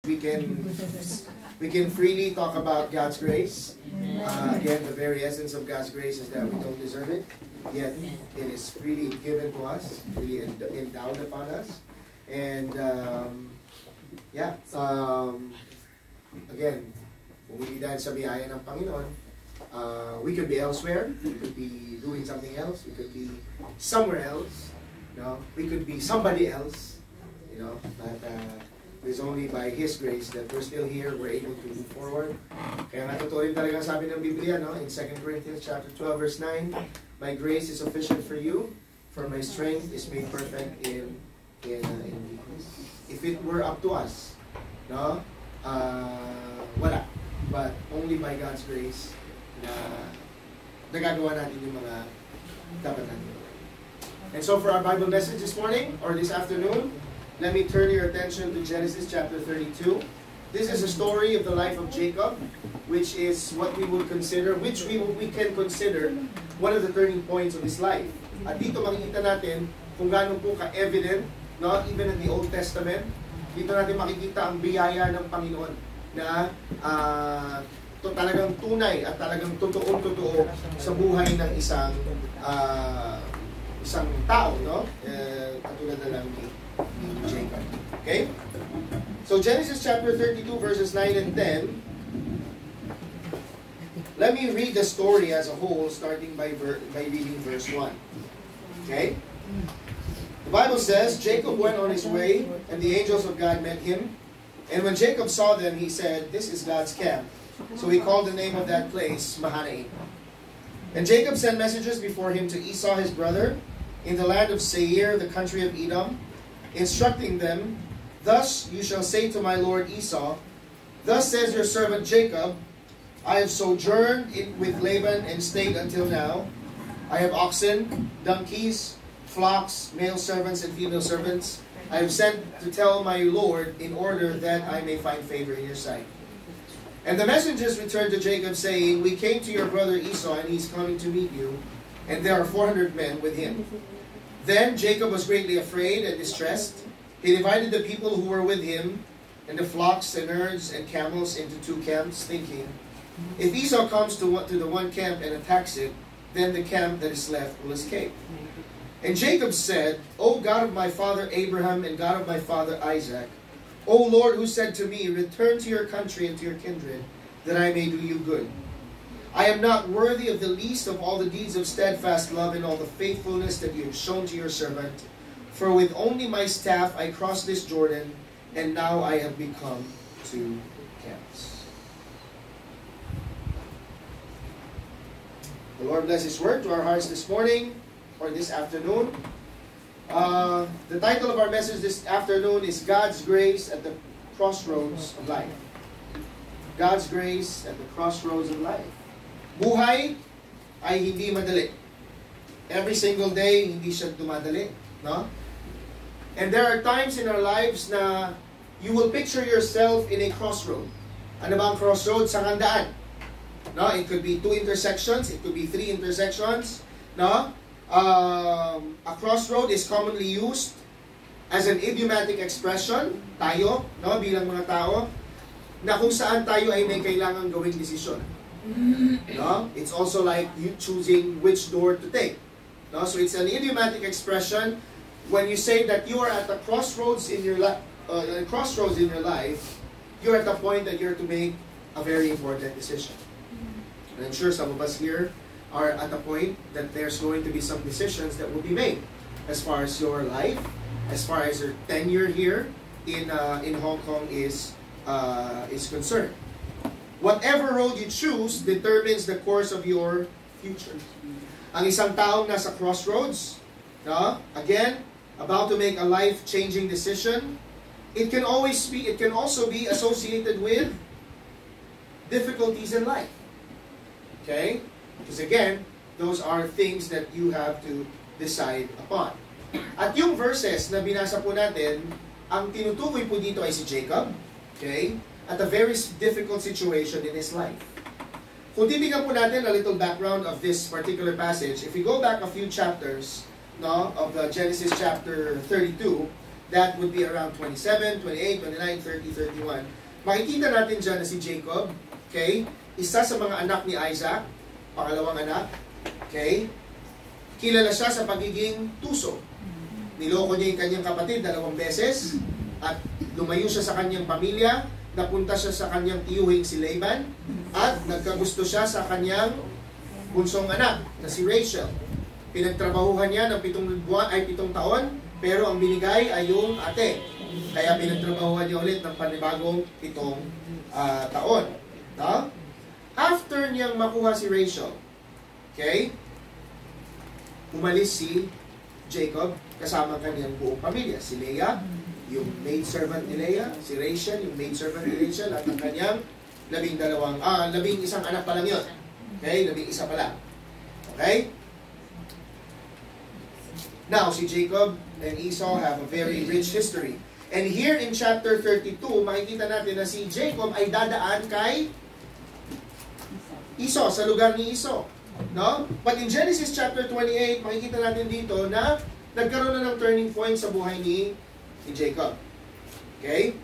we can freely talk about God's grace. Again, the very essence of God's grace is that we don't deserve it, yet it is freely given to us, freely endowed upon us. And again, kung hindi dahil sa biyaya ng Panginoon, we could be elsewhere, we could be doing something else, we could be somewhere else, we could be somebody else, but it's only by His grace that we're still here, we're able to move forward. Kaya natutuloy talagang sabi ng Biblia, in 2 Corinthians chapter 12, verse 9, my grace is sufficient for you, for my strength is made perfect in weakness. If it were up to us, wala. But only by God's grace na nagagawa natin yung mga dapat natin. And so for our Bible message this morning, or this afternoon, let me turn your attention to Genesis chapter 32. This is a story of the life of Jacob, which is what we would consider, we can consider one of the turning points of his life. At dito makikita natin kung gaano po ka-evident, even in the Old Testament, dito natin makikita ang biyaya ng Panginoon na talagang tunay at talagang totoo sa buhay ng isang tao, katulad na lang ni Jacob. Okay? So Genesis chapter 32 verses 9 and 10. Let me read the story as a whole, starting by reading verse 1. Okay? The Bible says, Jacob went on his way, and the angels of God met him. And when Jacob saw them, he said, this is God's camp. So he called the name of that place Mahanaim. And Jacob sent messengers before him to Esau his brother, in the land of Seir, the country of Edom, instructing them, thus you shall say to my lord Esau, thus says your servant Jacob, I have sojourned with Laban and stayed until now. I have oxen, donkeys, flocks, male servants and female servants. I have sent to tell my lord in order that I may find favor in your sight. And the messengers returned to Jacob, saying, we came to your brother Esau, and he's coming to meet you, and there are 400 men with him. Then Jacob was greatly afraid and distressed. He divided the people who were with him, and the flocks and herds and camels into 2 camps, thinking, if Esau comes to the one camp and attacks it, then the camp that is left will escape. And Jacob said, O God of my father Abraham and God of my father Isaac, O Lord, who said to me, return to your country and to your kindred, that I may do you good. I am not worthy of the least of all the deeds of steadfast love and all the faithfulness that you have shown to your servant. For with only my staff I crossed this Jordan, and now I have become 2 camps. The Lord bless His word to our hearts this morning, or this afternoon. The title of our message this afternoon is God's Grace at the Crossroads of Life. God's Grace at the Crossroads of Life. Buhay ay hindi madali. Every single day, hindi siya dumadali. No? And there are times in our lives na you will picture yourself in a crossroad. Ano ba ang crossroad? Sangandaan. No? It could be 2 intersections. It could be 3 intersections. No? A crossroad is commonly used as an idiomatic expression, tayo, bilang mga tao, na kung saan tayo ay may kailangan gawing desisyon. No? It's also like you choosing which door to take. No? So it's an idiomatic expression when you say that you are at a crossroads in your life. You're at the point that you're to make a very important decision. And I'm sure some of us here are at a point that there's going to be some decisions that will be made as far as your life, as far as your tenure here in Hong Kong is concerned. Whatever road you choose determines the course of your future. Ang isang taong nasa crossroads, again, about to make a life-changing decision, it can also be associated with difficulties in life. Okay? Because again, those are things that you have to decide upon. At yung verses na binasa po natin, ang tinutukoy po dito ay si Jacob, okay? At a very difficult situation in his life. Kung titignan po natin a little background of this particular passage, if we go back a few chapters of the Genesis chapter 32, that would be around 27, 28, 29, 30, 31. Makikita natin dyan na si Jacob, okay, isa sa mga anak ni Isaac, pangalawang anak, okay, kilala siya sa pagiging tuso. Niloko niya yung kanyang kapatid 2 beses, at lumayo siya sa kanyang pamilya, napunta siya sa kanyang tiyuhing si Laban, at nagkagusto siya sa kanyang bunsong anak na si Rachel. Pinagtrabahuhan niya ng 7 taon, pero ang binigay ay yung ate. Kaya pinagtrabahuhan niya ulit ng panibagong 7 taon. No? After niyang makuha si Rachel, okay, umalis si Jacob kasama kanyang buong pamilya. Si Leah, yung maidservant ni Leah, si Rachel, yung maidservant ni Rachel, at ang kanyang 11 anak pa lang yun. Okay, 11 pa lang. Okay? Now, si Jacob and Esau have a very rich history. And here in chapter 32, makikita natin na si Jacob ay dadaan kay Esau, sa lugar ni Esau. No? But in Genesis chapter 28, makikita natin dito na nagkaroon na ng turning point sa buhay ni Jacob. Okay?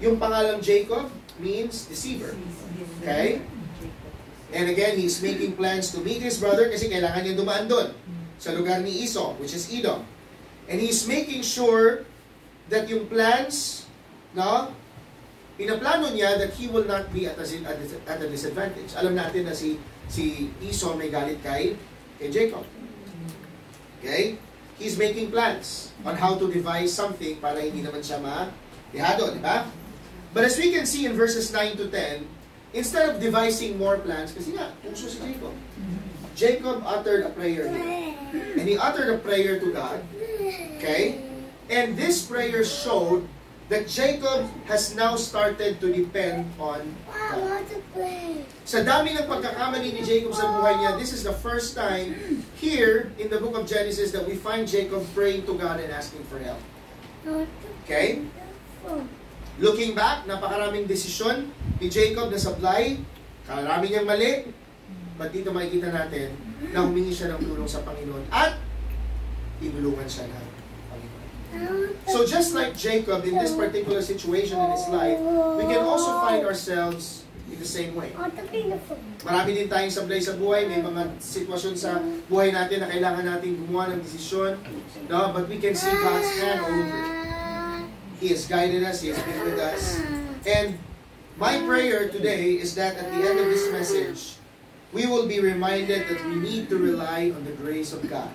Yung pangalang Jacob means deceiver. Okay? And again, he's making plans to meet his brother kasi kailangan niya dumaan doon sa lugar ni Esau, which is Edom. And he's making sure that yung plans, no, pinaplano niya that he will not be at a disadvantage. Alam natin na si Esau may galit kay Jacob. Okay? He's making plans on how to devise something para hindi naman siya mahado, di ba? But as we can see in verses 9 to 10, instead of devising more plans, kasi nga, puso si Jacob uttered a prayer here. And he uttered a prayer to God. Okay? And this prayer showed that Jacob has now started to depend on God. Sa dami ng pagkakamali ni Jacob sa buhay niya, this is the first time here in the book of Genesis that we find Jacob praying to God and asking for help. Okay? Looking back, napakaraming desisyon ni Jacob na sablay, karami niyang mali, but dito makikita natin na humingi siya ng tulong sa Panginoon at tinulungan siya ng Panginoon. So just like Jacob in this particular situation in his life, we can also find ourselves in the same way. Marami din tayong sablay sa buhay, may mga sitwasyon sa buhay natin na kailangan natin gumawa ng desisyon, no? But we can see God's hand all over it. He has guided us, He has been with us. And my prayer today is that at the end of this message, we will be reminded that we need to rely on the grace of God.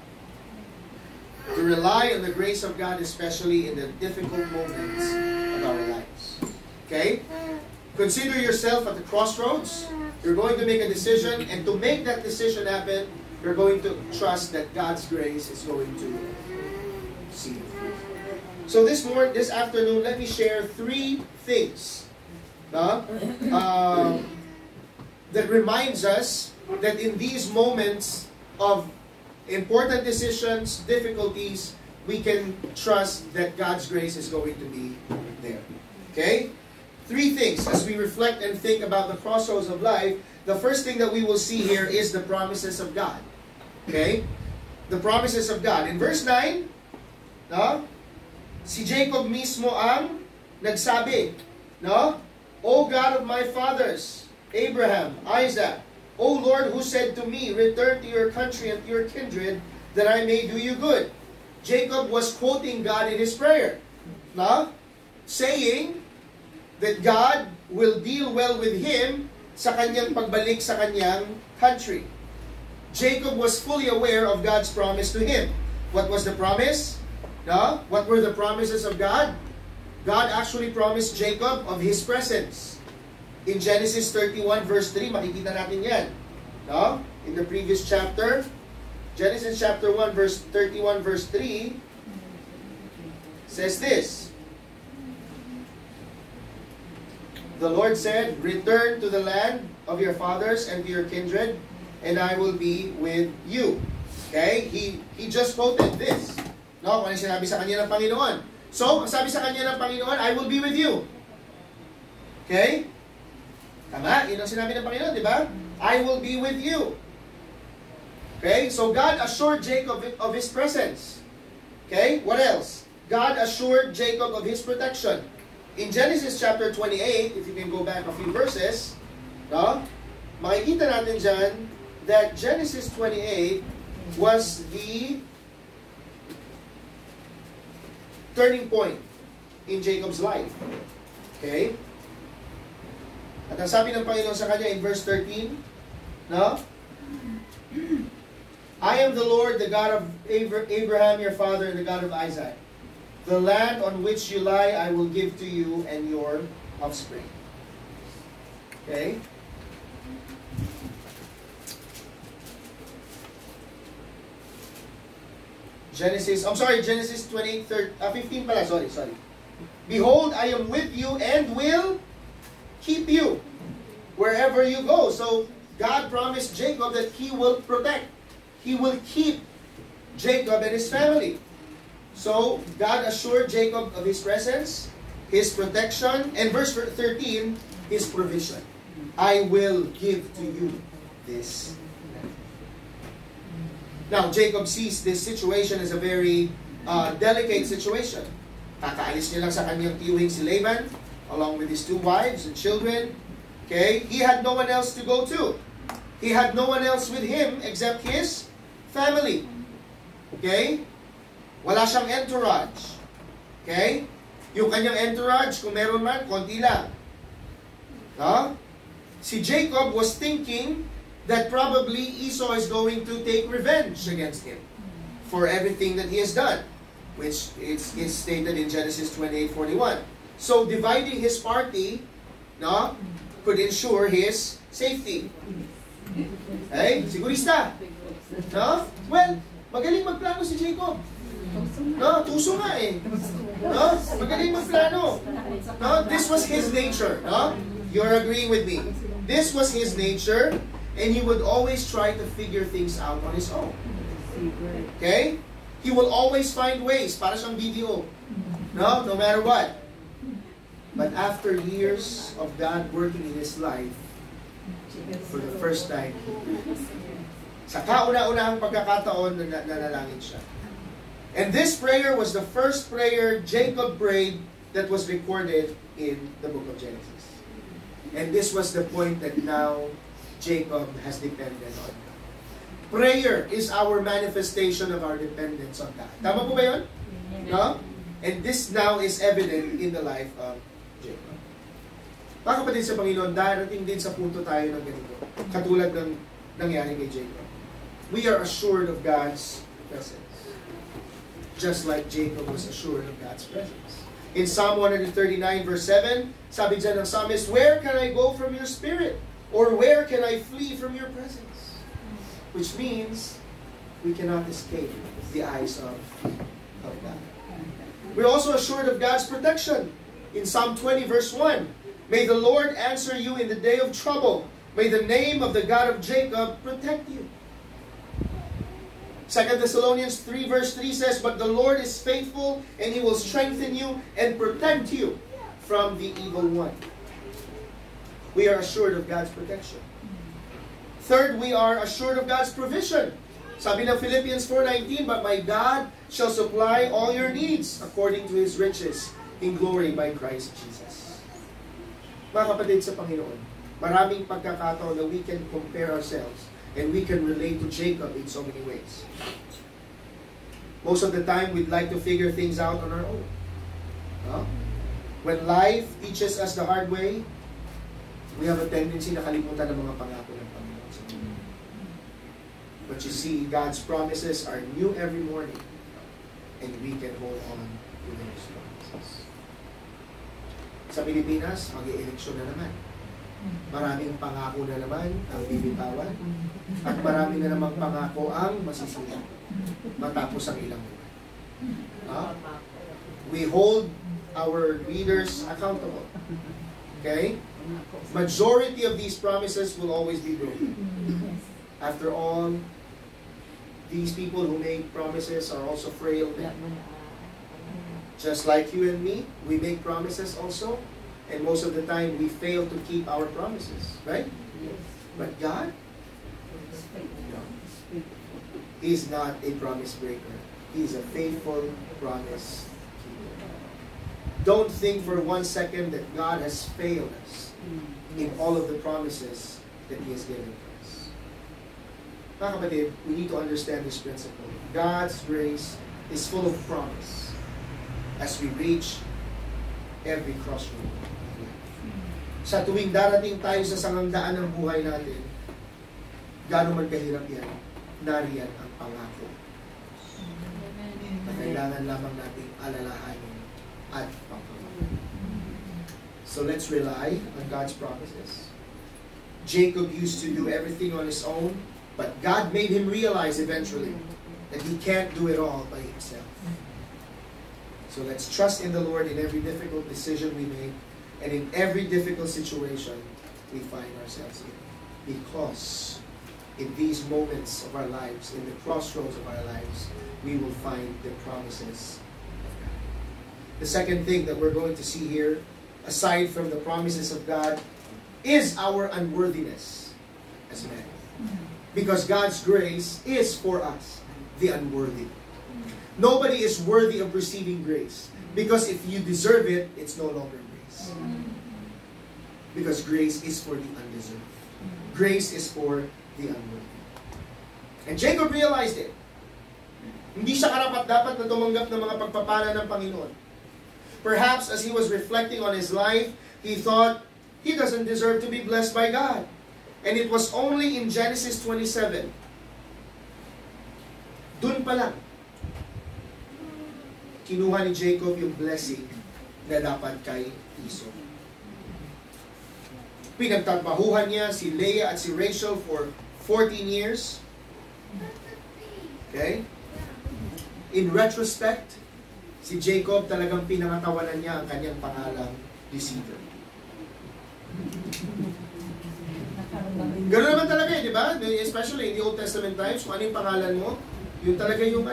To rely on the grace of God, especially in the difficult moments of our lives. Okay? Consider yourself at the crossroads. You're going to make a decision, and to make that decision happen, you're going to trust that God's grace is going to see you through. So this afternoon, let me share 3 things that reminds us that in these moments of important decisions, difficulties, we can trust that God's grace is going to be there. Okay? 3 things as we reflect and think about the crossroads of life. The first thing that we will see here is the promises of God. Okay? The promises of God. In verse 9, si Jacob mismo ang nagsabi, O God of my fathers, Abraham, Isaac, O Lord, who said to me, return to your country and to your kindred, that I may do you good. Jacob was quoting God in his prayer, saying that God will deal well with him sa kanyang pagbalik sa kanyang country. Jacob was fully aware of God's promise to him. What was the promise? What were the promises of God? God actually promised Jacob of His presence. In Genesis 31 verse 3, makikita natin yan. In the previous chapter, Genesis chapter 1 verse 31 verse 3 says this. The Lord said, return to the land of your fathers and to your kindred, and I will be with you. Okay? He just quoted this. Kung ano sinabi sa kanya ng Panginoon. So, ang sabi sa kanya ng Panginoon, I will be with you. Okay? Tama? Yun ang sinabi ng Panginoon, di ba? I will be with you. Okay? So, God assured Jacob of His presence. Okay, what else? God assured Jacob of his protection. In Genesis chapter 28, if you can go back a few verses, no, makikita natin dyan that Genesis 28 was the turning point in Jacob's life. Okay? At ang sabi ng Panginoon sa kanya in verse 13, no? I am the Lord, the God of Abraham, your father, and the God of Isaac. The land on which you lie, I will give to you and your offspring. Okay? Genesis 28, 15 pala, sorry. Behold, I am with you and will keep you wherever you go. So, God promised Jacob that He will protect. He will keep Jacob and his family. So, God assured Jacob of His presence, His protection, and verse 13, His provision. I will give to you this land. Now, Jacob sees this situation as a very delicate situation. Kakaalis niya lang sa kanyang tiyuhing si Laban, along with his 2 wives and children. Okay? He had no one else to go to. He had no one else with him except his family. Okay? Wala siyang entourage. Okay? Yung kanyang entourage, kung meron man, konti lang. No? Si Jacob was thinking that probably Esau is going to take revenge against him for everything that he has done, which is stated in Genesis 28:41. So dividing his party, no, could ensure his safety. Okay? Sigurista. No? Well, magaling magplano si Jacob. No, tuso nga eh. No? Magaling magplano. No? This was his nature. No? You're agreeing with me. This was his nature, and he would always try to figure things out on his own. Okay? He will always find ways. Para siyang BDO. No matter what. But after years of God working in his life, for the first time, sa kauna-unahang pagkakataon, nanalangin siya. And this prayer was the first prayer Jacob prayed that was recorded in the book of Genesis. And this was the point that now Jacob has depended on God. Prayer is our manifestation of our dependence on God. Tama po ba yun? No? And this now is evident in the life of Jacob. Mga kapatid sa Panginoon, darating din sa punto tayo ng ganito. Katulad ng nangyari kay Jacob. We are assured of God's presence. Just like Jacob was assured of God's presence. In Psalm 139 verse 7, sabi dyan ng psalmist, where can I go from your spirit? Or where can I flee from your presence? Which means we cannot escape the eyes of God. We're also assured of God's protection. In Psalm 20 verse 1, may the Lord answer you in the day of trouble. May the name of the God of Jacob protect you. 2 Thessalonians 3 verse 3 says, but the Lord is faithful, and He will strengthen you and protect you from the evil one. We are assured of God's protection. Third, we are assured of God's provision. Sabi ng Philippians 4:19, but my God shall supply all your needs according to His riches in glory by Christ Jesus. Mga kapatid sa Panginoon, maraming pagkakataon na we can compare ourselves and we can relate to Jacob in so many ways. Most of the time, we'd like to figure things out on our own. No? When life teaches us the hard way, we have a tendency na kalimutan ng mga pangako ng Panginoon. But you see, God's promises are new every morning, and we can hold on to those promises. Sa Pilipinas, mag-i-eleksyon na naman. Maraming pangako na naman ang bibitawan, at marami na namang pangako ang masisira matapos ang ilang buwan. We hold our leaders accountable. Okay? Majority of these promises will always be broken. After all, these people who make promises are also frail men. Just like you and me, we make promises also. And most of the time, we fail to keep our promises, right? But God, no. He's not a promise breaker. He's a faithful promise keeper. Don't think for 1 second that God has failed us in all of the promises that He has given to us. Mga kapatid, we need to understand this principle. God's grace is full of promise as we reach every crossroad. Sa tuwing darating tayo sa sangandaan ng buhay natin, gaano man kahirap yan, nariyan ang pangako. Na kailangan lamang nating alalahanin at pangako. So let's rely on God's promises. Jacob used to do everything on his own, but God made him realize eventually that he can't do it all by himself. So let's trust in the Lord in every difficult decision we make and in every difficult situation we find ourselves in. Because in these moments of our lives, in the crossroads of our lives, we will find the promises of God. The second thing that we're going to see here, aside from the promises of God, is our unworthiness as men. Because God's grace is for us, the unworthy. Nobody is worthy of receiving grace. Because if you deserve it, it's no longer grace. Because grace is for the undeserved. Grace is for the unworthy. And Jacob realized it. Hindi siya karapat-dapat na tumanggap ng mga pagpapala ng Panginoon. Perhaps as he was reflecting on his life, he thought, he doesn't deserve to be blessed by God. And it was only in Genesis 27. Dun pa lang, kinuha ni Jacob yung blessing na dapat kay Esau. Pinagtatrabahuhan niya si Leah at si Rachel for 14 years. Okay? In retrospect, si Jacob talagang pinangatawanan niya ang kanyang pangalang deceiver. Ganoon naman talaga di ba? Especially in the Old Testament times, kung ano yung pangalan mo, yun talaga yung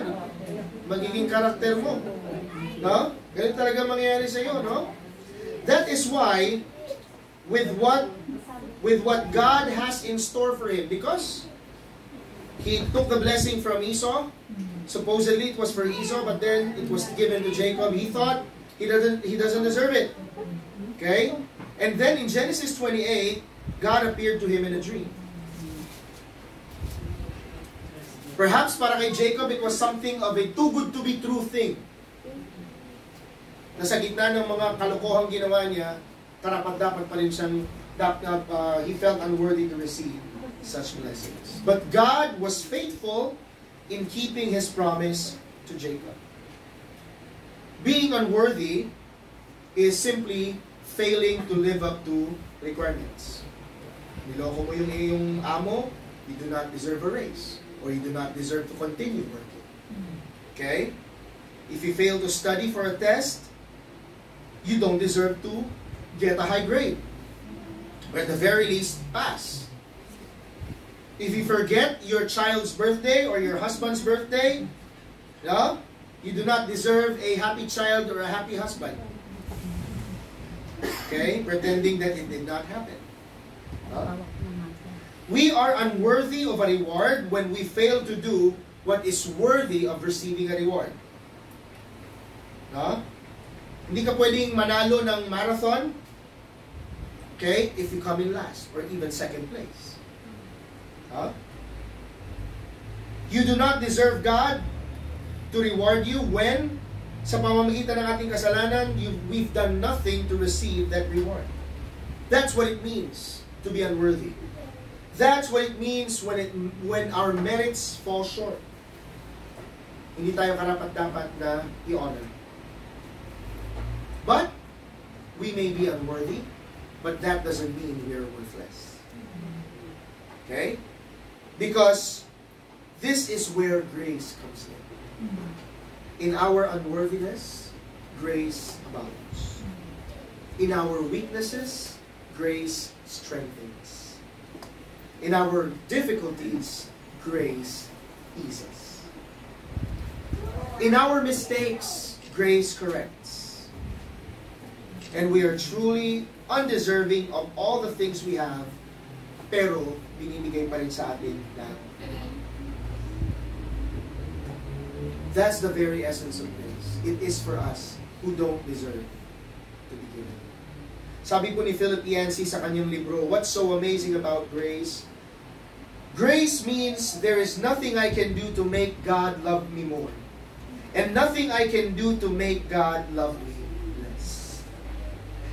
magiging karakter mo. No? Ganun talaga mangyayari sa iyo, no? That is why, with what God has in store for him, because he took the blessing from Esau, supposedly it was for Esau, but then it was given to Jacob. He thought he doesn't deserve it. Okay? And then in Genesis 28, God appeared to him in a dream. Perhaps para kay Jacob, it was something of a too good to be true thing. Na sa gitna ng mga kalokohang ginawa niya, karapat-dapat pa rin siyang, he felt unworthy to receive such blessings. But God was faithful in keeping His promise to Jacob. Being unworthy is simply failing to live up to requirements. Niloko mo yung iyong amo, you do not deserve a raise. Or you do not deserve to continue working. Okay? If you fail to study for a test, you don't deserve to get a high grade. Or at the very least, pass. If you forget your child's birthday or your husband's birthday, no, you do not deserve a happy child or a happy husband. Okay? Pretending that it did not happen. No? We are unworthy of a reward when we fail to do what is worthy of receiving a reward. No? Hindi ka pwedeng manalo ng marathon, okay, if you come in last or even second place. No? You do not deserve God to reward you when, sa pamamagitan ng ating kasalanan, we've done nothing to receive that reward. That's what it means to be unworthy. That's what it means when our merits fall short. Hindi tayo karapat-dapat na i-honor. But, we may be unworthy, but that doesn't mean we are worthless. Okay? Because, this is where grace comes in. In our unworthiness, grace abounds. In our weaknesses, grace strengthens. In our difficulties, grace eases. In our mistakes, grace corrects. And we are truly undeserving of all the things we have, pero binibigay pa rin sa atin lahat. That's the very essence of grace. It is for us who don't deserve to be given. Sabi po ni Philip Yancey sa kanyang libro, What's So Amazing About Grace? Grace means there is nothing I can do to make God love me more. And nothing I can do to make God love me less.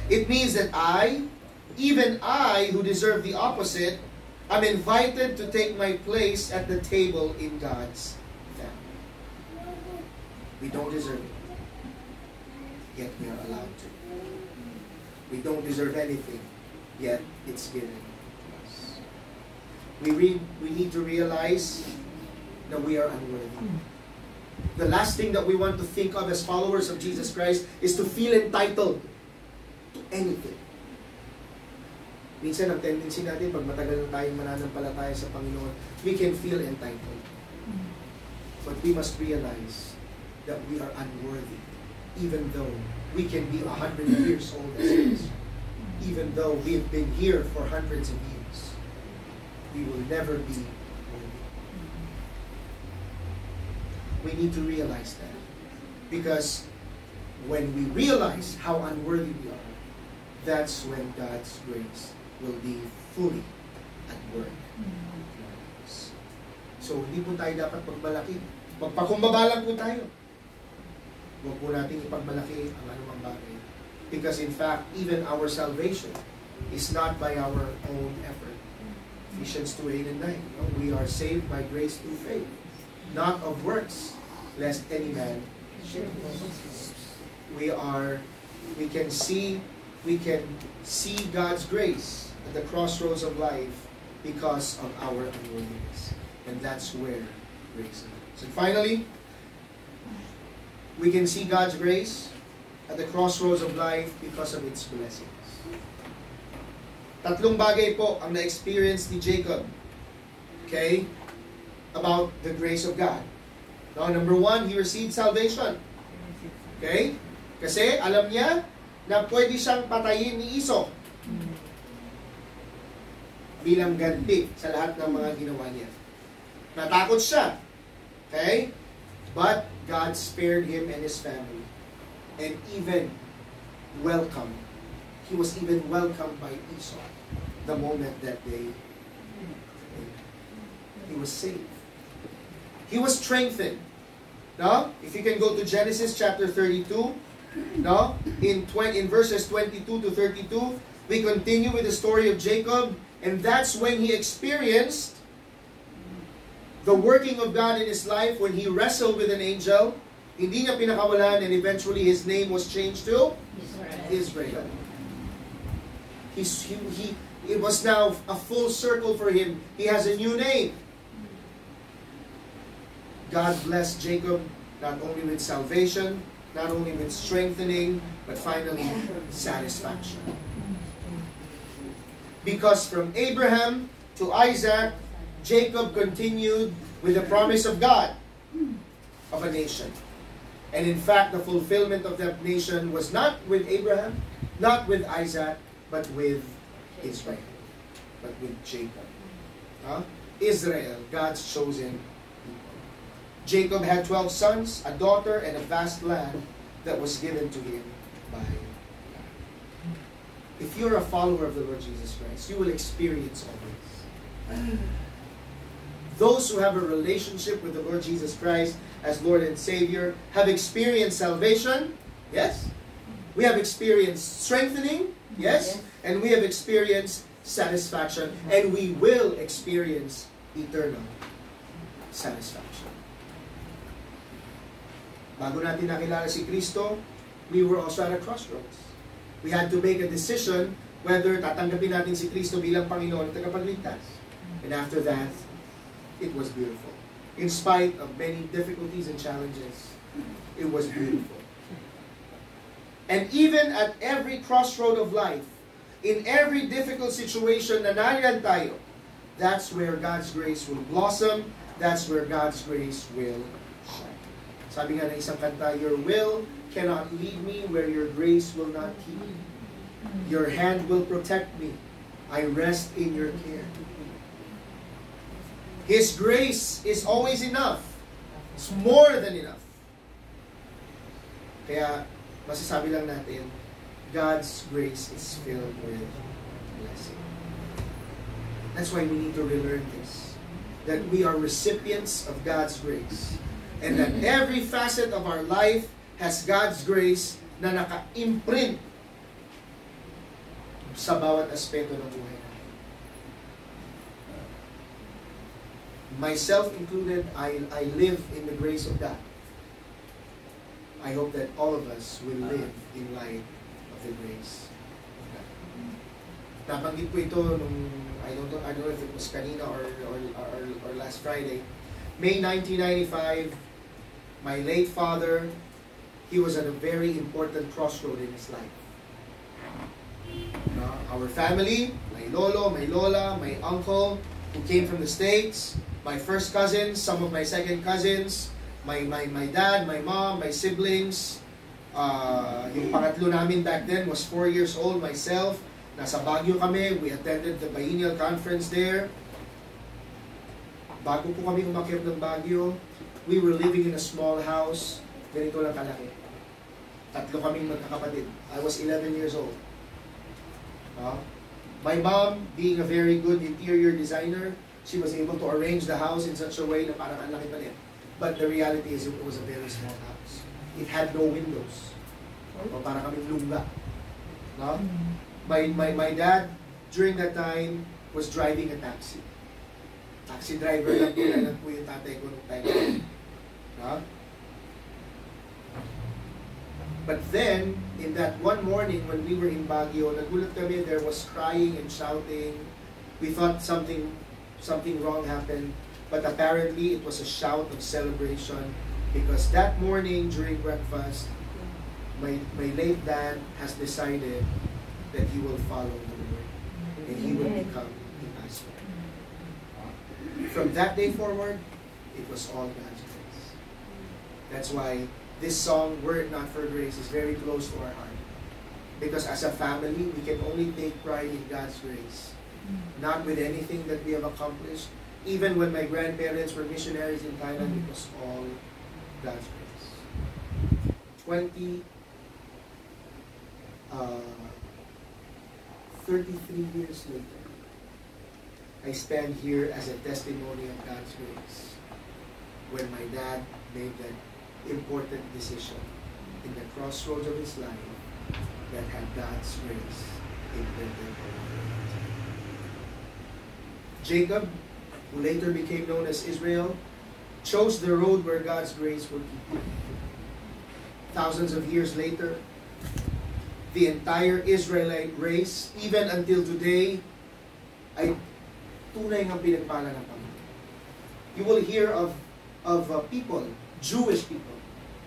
It means that even I, who deserve the opposite, I'm invited to take my place at the table in God's family. We don't deserve it, yet we are allowed to. We don't deserve anything, yet it's given to us. We need to realize that we are unworthy. The last thing that we want to think of as followers of Jesus Christ is to feel entitled to anything. Minsan ang tendency natin, pag matagal na tayong mananampalataya sa Panginoon, we can feel entitled. But we must realize that we are unworthy, even though we can be 100 years old as His. Even though we've been here for hundreds of years, we will never be worthy. We need to realize that. Because when we realize how unworthy we are, that's when God's grace will be fully at work. So, hindi po tayo dapat pagmalaki. Magpakumbaba lang po tayo. Huwag po natin ipagmalaki ang anumang bagay. Because in fact, even our salvation is not by our own effort. Ephesians 2:8 and 9. We are saved by grace through faith, not of works, lest any man should boast. We can see God's grace at the crossroads of life because of our unworthiness. And that's where grace is. And finally, we can see God's grace at the crossroads of life because of its blessings. Tatlong bagay po ang na-experience ni Jacob, okay, about the grace of God. Now, number one, he received salvation. Okay? Kasi alam niya na pwede siyang patayin ni Esau bilang ganti sa lahat ng mga ginawa niya. Natakot siya. Okay? But God spared him and his family. And even welcomed. He was even welcomed by Esau the moment that he was saved. He was strengthened. No? If you can go to Genesis chapter 32, no? In verses 22 to 32, we continue with the story of Jacob, and that's when he experienced the working of God in his life when he wrestled with an angel. Hindi niya pinakawalan, and eventually his name was changed to Israel. It was now a full circle for him. He has a new name. God blessed Jacob not only with salvation, not only with strengthening, but finally satisfaction. Because from Abraham to Isaac, Jacob continued with the promise of God of a nation. And in fact, the fulfillment of that nation was not with Abraham, not with Isaac, but with Israel, but with Jacob. Israel, God's chosen people. Jacob had 12 sons, a daughter, and a vast land that was given to him by God. If you're a follower of the Lord Jesus Christ, you will experience all this. Those who have a relationship with the Lord Jesus Christ as Lord and Savior have experienced salvation, yes. We have experienced strengthening, yes. And we have experienced satisfaction. And we will experience eternal satisfaction. Bago natin nakilala si Kristo, we were also at a crossroads. We had to make a decision whether tatanggapin natin si Kristo bilang Panginoon at tagapagligtas. And after that, it was beautiful. In spite of many difficulties and challenges, it was beautiful. And even at every crossroad of life, in every difficult situation na nariyan tayo, that's where God's grace will blossom, that's where God's grace will shine. Sabi nga ng isang kanta, your will cannot lead me where your grace will not keep me. Your hand will protect me. I rest in your care. His grace is always enough. It's more than enough. Kaya, masasabi lang natin, God's grace is filled with blessing. That's why we need to relearn this. That we are recipients of God's grace. And that every facet of our life has God's grace na naka-imprint sa bawat aspeto ng buhay natin. Myself included, I live in the grace of God. I hope that all of us will live in light of the grace of God. Nabanggit ko ito nung, I don't know if it was kanina or last Friday. May 1995, my late father, he was at a very important crossroad in his life. Our family, my lolo, my lola, my uncle, who came from the States, my first cousins, some of my second cousins, my dad, my mom, my siblings. Yung pangatlo namin back then was 4 years old, myself. Nasa Baguio kami, we attended the biennial conference there. Bago po kami umakyat ng Baguio, we were living in a small house. Ganito lang kalaki. Tatlo kaming magkakapatid. I was 11 years old. My mom, being a very good interior designer, she was able to arrange the house in such a way na parang ang laki pa rin. But the reality is it was a very small house. It had no windows. O parang kaming lungga. No? My dad, during that time, was driving a taxi. Taxi driver lang po yung tatay ko nung time. No? But then, in that one morning when we were in Baguio, nagulat kami, there was crying and shouting. We thought something wrong happened. But apparently, it was a shout of celebration because that morning during breakfast, my late dad has decided that he will follow the Lord and he will become a pastor. From that day forward, it was all God's grace. That's why this song, Were It Not for Grace, is very close to our heart. Because as a family, we can only take pride in God's grace. Not with anything that we have accomplished. Even when my grandparents were missionaries in Thailand, it was all God's grace. 33 years later, I stand here as a testimony of God's grace when my dad made that important decision in the crossroads of his life that had God's grace imprinted on it. Jacob, who later became known as Israel, chose the road where God's grace would keep him. Thousands of years later, the entire Israelite race, even until today, ay tunay ng pinagpala ng Panginoon. You will hear of people, Jewish people,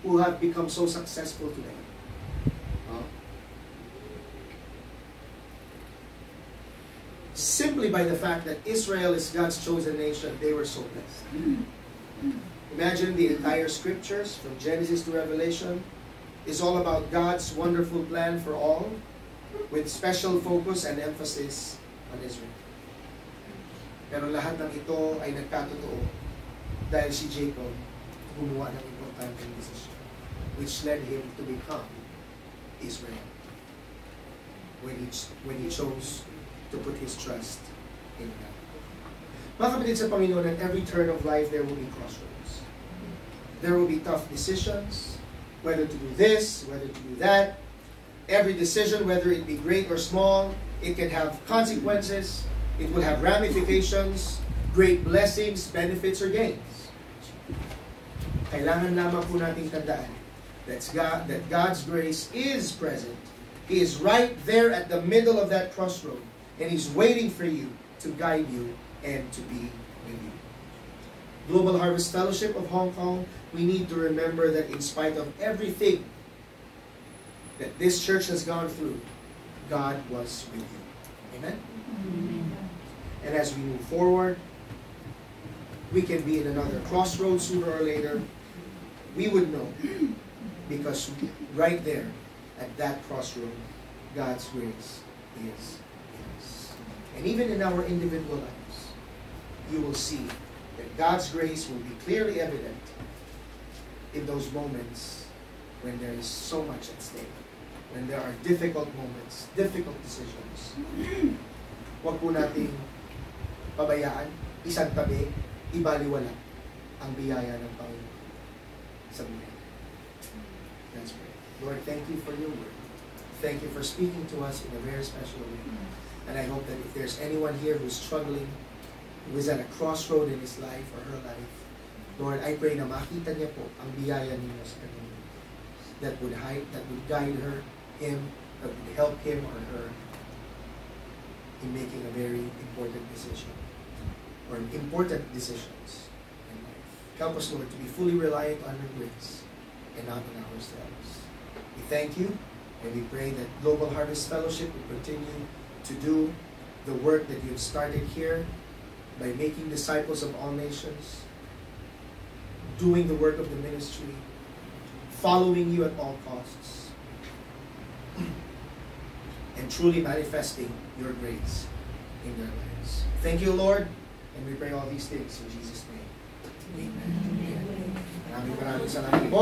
who have become so successful today. Simply by the fact that Israel is God's chosen nation, they were so blessed. Imagine the entire scriptures, from Genesis to Revelation, is all about God's wonderful plan for all, with special focus and emphasis on Israel. Pero lahat ng ito ay nagkatotoo dahil si Jacob gumawa ng importanteng decision, which led him to become Israel when he chose to put his trust in God. Mga kapatid sa Panginoon, at every turn of life, there will be crossroads. There will be tough decisions, whether to do this, whether to do that. Every decision, whether it be great or small, it can have consequences. It will have ramifications, great blessings, benefits, or gains. Kailangan lamang po nating tandaan that God's grace is present. He is right there at the middle of that crossroad. And He's waiting for you to guide you and to be with you. Global Harvest Fellowship of Hong Kong, we need to remember that in spite of everything that this church has gone through, God was with you. Amen? Amen. And as we move forward, we can be in another crossroads sooner or later. We would know because right there at that crossroad, God's grace is. And even in our individual lives, you will see that God's grace will be clearly evident in those moments when there is so much at stake, when there are difficult moments, difficult decisions. Huwag po nating pabayaan, isang tabi, ibaliwala ang biyaya ng Panginoon sa buhay. Let's pray. Lord, thank you for your word. Thank you for speaking to us in a very special way. And I hope that if there's anyone here who's struggling, who is at a crossroad in his life or her life, Lord, I pray na makita niya po ang biyaya ninyo sa kanya. That would guide her, him, that would help him or her in making a very important decision or important decisions in life. Help us, Lord, to be fully reliant on your grace and not on ourselves. We thank you and we pray that Global Harvest Fellowship will continue to do the work that you've started here by making disciples of all nations, doing the work of the ministry, following you at all costs, and truly manifesting your grace in their lives. Thank you, Lord, and we pray all these things in Jesus' name. Amen. Maraming salamat po.